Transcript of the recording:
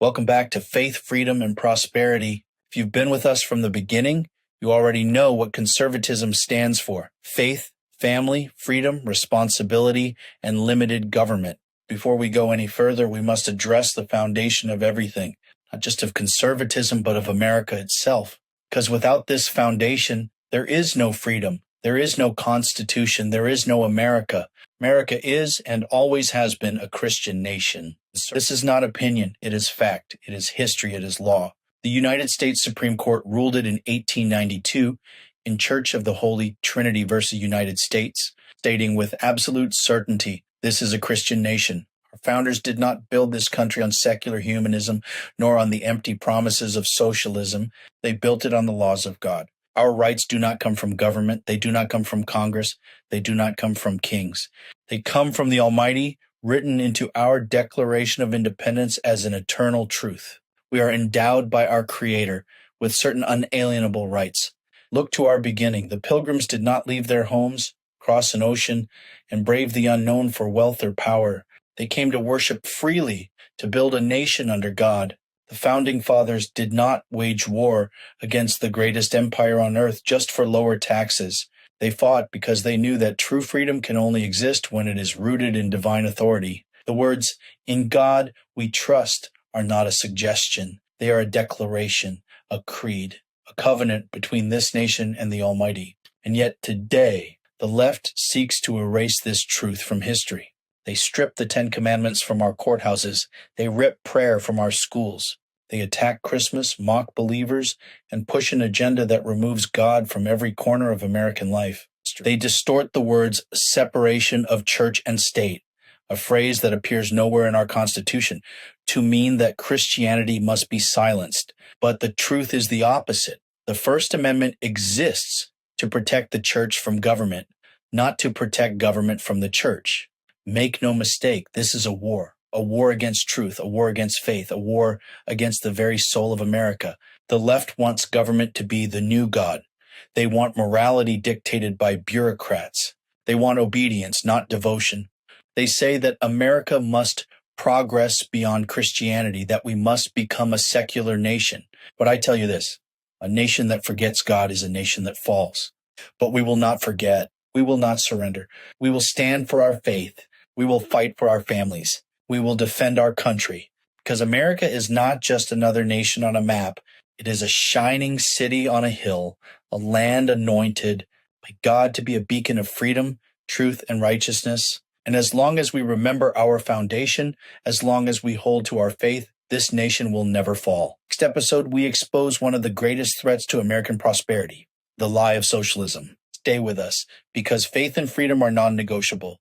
Welcome back to Faith, Freedom, and Prosperity. If you've been with us from the beginning, you already know what conservatism stands for: faith, family, freedom, responsibility, and limited government. Before we go any further, we must address the foundation of everything, not just of conservatism, but of America itself. Because without this foundation, there is no freedom, there is no Constitution, there is no America. America is and always has been a Christian nation. This is not opinion, it is fact, it is history, it is law. The United States Supreme Court ruled it in 1892 in Church of the Holy Trinity versus United States, stating with absolute certainty, this is a Christian nation. Our founders did not build this country on secular humanism, nor on the empty promises of socialism. They built it on the laws of God. Our rights do not come from government. They do not come from Congress. They do not come from kings. They come from the Almighty, written into our Declaration of Independence as an eternal truth. We are endowed by our Creator with certain unalienable rights. Look to our beginning. The Pilgrims did not leave their homes, cross an ocean, and brave the unknown for wealth or power. They came to worship freely, to build a nation under God. The Founding Fathers did not wage war against the greatest empire on earth just for lower taxes. They fought because they knew that true freedom can only exist when it is rooted in divine authority. The words, "In God we trust," are not a suggestion. They are a declaration, a creed, a covenant between this nation and the Almighty. And yet today, the left seeks to erase this truth from history. They strip the Ten Commandments from our courthouses. They rip prayer from our schools. They attack Christmas, mock believers, and push an agenda that removes God from every corner of American life. They distort the words separation of church and state, a phrase that appears nowhere in our Constitution, to mean that Christianity must be silenced. But the truth is the opposite. The First Amendment exists to protect the church from government, not to protect government from the church. Make no mistake, this is a war against truth, a war against faith, a war against the very soul of America. The left wants government to be the new God. They want morality dictated by bureaucrats. They want obedience, not devotion. They say that America must progress beyond Christianity, that we must become a secular nation. But I tell you this, a nation that forgets God is a nation that falls. But we will not forget. We will not surrender. We will stand for our faith. We will fight for our families. We will defend our country, because America is not just another nation on a map. It is a shining city on a hill, a land anointed by God to be a beacon of freedom, truth, and righteousness. And as long as we remember our foundation, as long as we hold to our faith, this nation will never fall. Next episode, we expose one of the greatest threats to American prosperity, the lie of socialism. Stay with us, because faith and freedom are non-negotiable.